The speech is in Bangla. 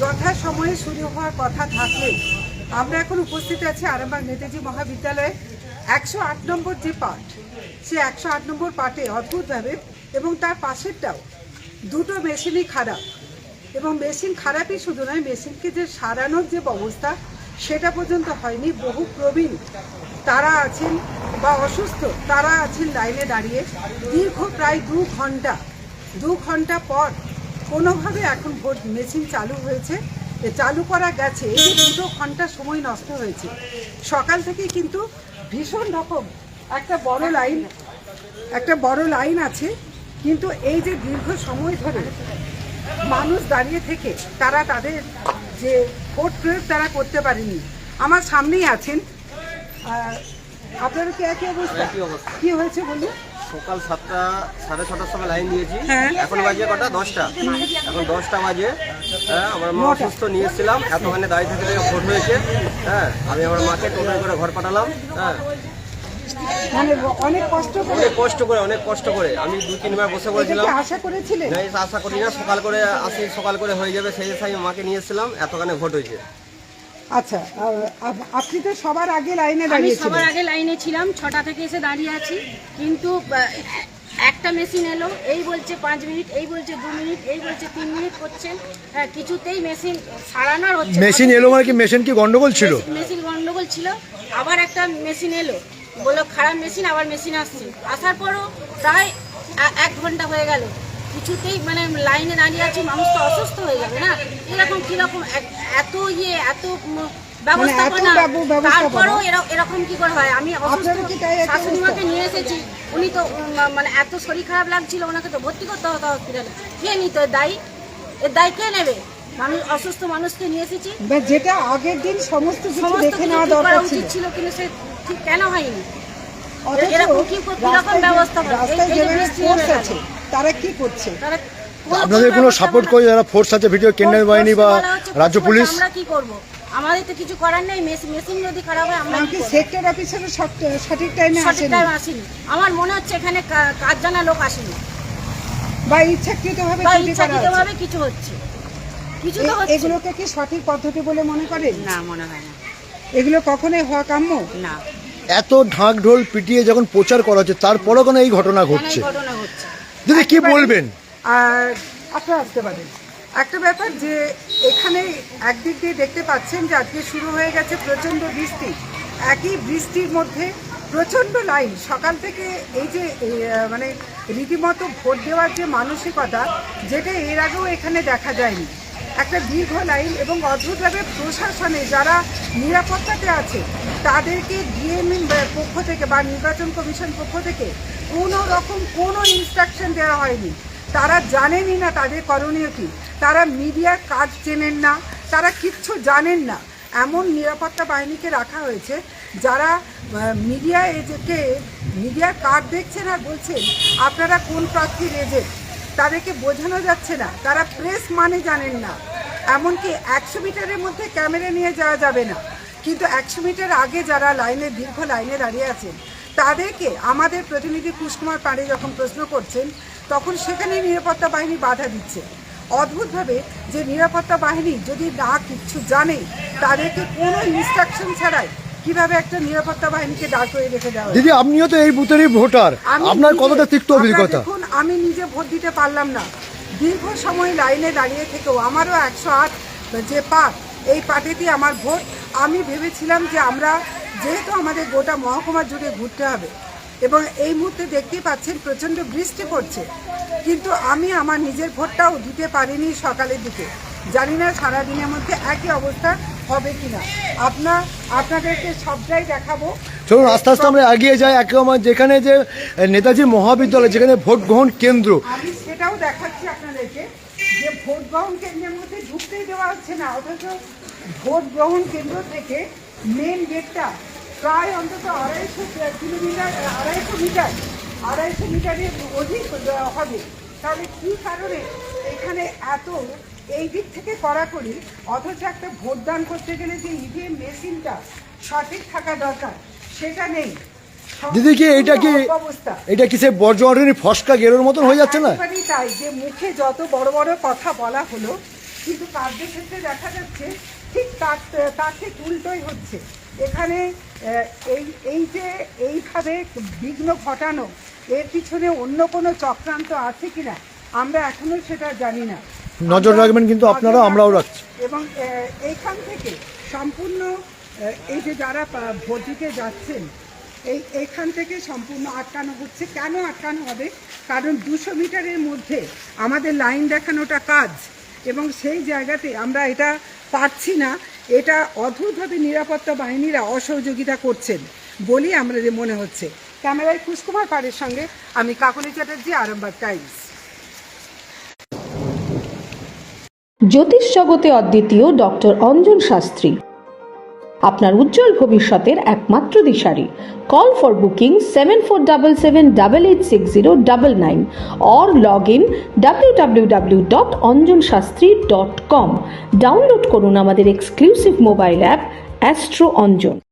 যথাসময়ে শুরু হওয়ার কথা থাকলেও আমরা এখন উপস্থিত আছি আরামবাগ নেতাজি মহাবিদ্যালয়ে 108 নম্বর যে পাঠ, সে 108 নম্বর পাঠে অদ্ভুতভাবে এবং তার পাশেরটাও দুটো মেশিনই খারাপ। এবং মেশিন খারাপই শুধু নয়, মেশিনকে যে সারানোর যে ব্যবস্থা সেটা পর্যন্ত হয়নি। বহু প্রবীণ তারা আছেন বা অসুস্থ তারা আছেন লাইনে দাঁড়িয়ে দীর্ঘ প্রায় 2 ঘন্টা পর কোনোভাবে এখন ভোট মেশিন চালু হয়েছে, চালু করা গেছে। এই যে 2 ঘন্টা সময় নষ্ট হয়েছে সকাল থেকেই, কিন্তু ভীষণ রকম একটা বড় লাইন আছে। কিন্তু এই যে দীর্ঘ সময় ধরে মানুষ দাঁড়িয়ে থেকে তারা তাদের যে ভোট প্রয়োগ তারা করতে পারেনি। আমার সামনেই আছেন, আপনারা কি একই অবস্থা? কি হয়েছে বলুন? সকাল 7টা সাড়ে 6টার সময় লাইন দিয়েছি, এখন বাজে কটা 10টা, এখন 10টা বাজে। আমার মা অসুস্থ নিয়ে এসেছিলাম, এতখানে দাঁড়িয়ে থাকতে ভোট হয়েছে। আমি আমার মাকে টোটো করে ঘর পাঠালাম। মানে অনেক কষ্ট করে আমি 2-3 বার বসে বলেছিলাম, আশা করেছিলেন? আশা করি না, সকাল করে হয়ে যাবে সেই আমি মাকে নিয়ে এসেছিলাম, এতখানে ভোট হয়েছে। আচ্ছা, আপনি তো সবার আগে লাইনে দাঁড়িয়েছিলেন? সবার আগে লাইনে ছিলাম, 6টা থেকে এসে দাঁড়িয়ে আছি। কিন্তু একটা মেশিন এলো, এই বলছে 5 মিনিট, এই বলছে 2 মিনিট, এই বলছে 3 মিনিট করছেন। কিছুতেই মেশিন সারানোর হচ্ছে। মেশিন এলো মানে কি মেশিন কি গন্ডগোল ছিল? মেশিন গন্ডগোল ছিল। আবার একটা মেশিন এলো, বললো খারাপ মেশিন, আবার মেশিন আসছে। আসার পরও প্রায় 1 ঘন্টা হয়ে গেল, কিছুতেই মানে লাইনে দাঁড়িয়ে আছি। মানুষ তো অসুস্থ হয়ে যাবে না? এরকম কিরকম এত ব্যবস্থাপনা, তারপরেও এরকম কি করে হয়? আমি অসুস্থ শাশুড়ি মাকে নিয়ে এসেছি, উনি তো মানে এত শরীর খারাপ লাগছিল, ওনাকে তো ভর্তি করতে হতো হসপিটালে। কে নিত দায়ী? এর দায়ী কে নেবে? আমি অসুস্থ মানুষকে নিয়ে এসেছি, যেটা আগের দিন সমস্ত কিছু দেখে নেওয়া দরকার ছিল, কিন্তু সে ঠিক কেন হয়নি? তারা কি করছে? আপনাদের কোনো সাপোর্ট করে যারা ফোর্স আছে, ভিডিও কেন্দ্রীয় বাহিনী বা রাজ্য পুলিশ? আমরা কি করব? আমাদের তো কিছু করার নেই। মেশিন যদি খারাপ হয়, আমরা কি সেক্টর অফিসারও সঠিক টাইমে আসেনি? আমার মনে হচ্ছে এখানে কাজ জানা লোক আসেনি, বা ইচ্ছাকৃতভাবে কিছু হচ্ছে। এগুলোকে কি সঠিক পদ্ধতি বলে মনে করেন? না, মনে হয় না। এগুলো কখনোই হওয়া কাম্য না। এত ঢাক ঢোল পিটিয়ে যখন প্রচার করা হচ্ছে, তারপরও কেন এই ঘটনা ঘটছে? দিদি কি বলবেন? আর আপনারা আসতে পারেন। একটা ব্যাপার যে এখানে একদিক দিয়ে দেখতে পাচ্ছেন যে আজকে শুরু হয়ে গেছে প্রচণ্ড বৃষ্টি। একই বৃষ্টির মধ্যে প্রচণ্ড লাইন সকাল থেকে। এই যে মানে রীতিমতো ভোট দেওয়ার যে মানসিকতা, যেটা এর আগেও এখানে দেখা যায়নি। একটা দীর্ঘ লাইন এবং অদ্ভুতভাবে প্রশাসনে যারা নিরাপত্তাতে আছে তাদেরকে ডিএমএ পক্ষ থেকে বা নির্বাচন কমিশন পক্ষ থেকে কোনো ইনস্ট্রাকশন দেওয়া হয়নি। তারা জানেনই না তাদের করণীয় কী। তারা মিডিয়ার কাজ চেনেন না, তারা কিচ্ছু জানেন না। এমন নিরাপত্তা বাহিনীকে রাখা হয়েছে যারা মিডিয়ার কার্ড দেখছেন আর বলছেন আপনারা কোন প্রার্থীর এজেন্ট, তাদেরকে বোঝানো যাচ্ছে না। তারা প্রেস মানে জানেন না। এমনকি 100 মিটারের মধ্যে ক্যামেরা নিয়ে যাওয়া যাবে না, কিন্তু 100 মিটার আগে যারা দীর্ঘ লাইনে দাঁড়িয়ে আছেন তাদেরকে আমাদের প্রতিনিধি কুশকুমার পাড়ে যখন প্রশ্ন করছেন, তখন সেখানে নিরাপত্তা বাহিনী বাধা দিচ্ছে। অদ্ভুতভাবে যে নিরাপত্তা বাহিনী যদি না কিচ্ছু জানে, তাদেরকে কোনো ইনস্ট্রাকশন ছাড়াই কিভাবে একটা নিরাপত্তা বাহিনীকে দাঁড় করে রেখে দেওয়া? দিদি, আপনিও তো এই বুথেরই ভোটার, আপনার কতটা তিক্ত অভিজ্ঞতা? দেখুন, আমি নিজে ভোট দিতে পারলাম না। দীর্ঘ সময় লাইনে দাঁড়িয়ে থেকেও আমারও 108 যে পাঠ, এই পাঠেতেই আমার ভোট। আমি ভেবেছিলাম যে আমরা যেহেতু আমাদের গোটা মহকুমা জুড়ে ঘুরতে হবে এবং এই মুহূর্তে দেখতেই পাচ্ছেন প্রচণ্ড বৃষ্টি পড়ছে, কিন্তু আমি আমার নিজের ভোটটাও দিতে পারিনি সকালের দিকে। জানি না সারাদিনের মধ্যে একই অবস্থা হবে কিনা। আপনাদেরকে সবটাই দেখাবো। চলুন আস্তে আস্তে আমরা এগিয়ে যাই। একেবারে যেখানে যে নেতাজি মহাবিদ্যালয়, যেখানে ভোট গ্রহণ কেন্দ্র, আমি সেটাও দেখাচ্ছি আপনাদেরকে যে ভোট গ্রহণ কেন্দ্রের মধ্যে ঢুকতেই দেওয়া হচ্ছে না। অথচ ভোট গ্রহণ কেন্দ্র থেকে মেন গেটটা প্রায় অন্তত 250 মিটারের অধিক হবে। তাহলে কী কারণে এখানে এত এই দিক থেকে কড়াকড়ি? অথচ একটা ভোটদান করতে গেলে যে ইভিএম মেশিনটা সঠিক থাকা দরকার সেটা নেই। দিদি কি এটা কি সে বর্জ্য ফসকা গেরোর মতন হয়ে যাচ্ছে না? তাই যে মুখে যত বড় বড় কথা বলা হলো, কিন্তু কার্যক্ষেত্রে দেখা যাচ্ছে ঠিক তার ঠিক উল্টোই হচ্ছে। এখানে এই যে এইভাবে বিঘ্ন ঘটানো, এর পিছনে অন্য কোনো চক্রান্ত আছে কিনা আমরা এখনো সেটা জানি না। নজর রাখবেন কিন্তু আপনারা, আমরাও রাখছি। এবং এইখান থেকে সম্পূর্ণ এই যে যারা ভোট দিতে যাচ্ছেন এইখান থেকে সম্পূর্ণ আটকানো হচ্ছে। কেন আটকানো হবে? কারণ 200 মিটারের মধ্যে আমাদের লাইন দেখানোটা কাজ, এবং সেই জায়গাতে আমরা এটা পারছি না। এটা অদ্ভুতভাবে নিরাপত্তা বাহিনীরা অসহযোগিতা করছেন বলেই আমাদের মনে হচ্ছে। ক্যামেরায় কুশকুমার পাড়ের সঙ্গে আমি কাকলি চ্যাটার্জি, আরামবাগ টাইমস। জ্যোতিষ জগতে অদ্বিতীয় ডক্টর অঞ্জন শাস্ত্রী, আপনার উজ্জ্বল ভবিষ্যতের একমাত্র দিশারি। Call for booking 7477886099 or log in www.anjanshastri.com। Download করুন আমাদের exclusive mobile app astro Anjan.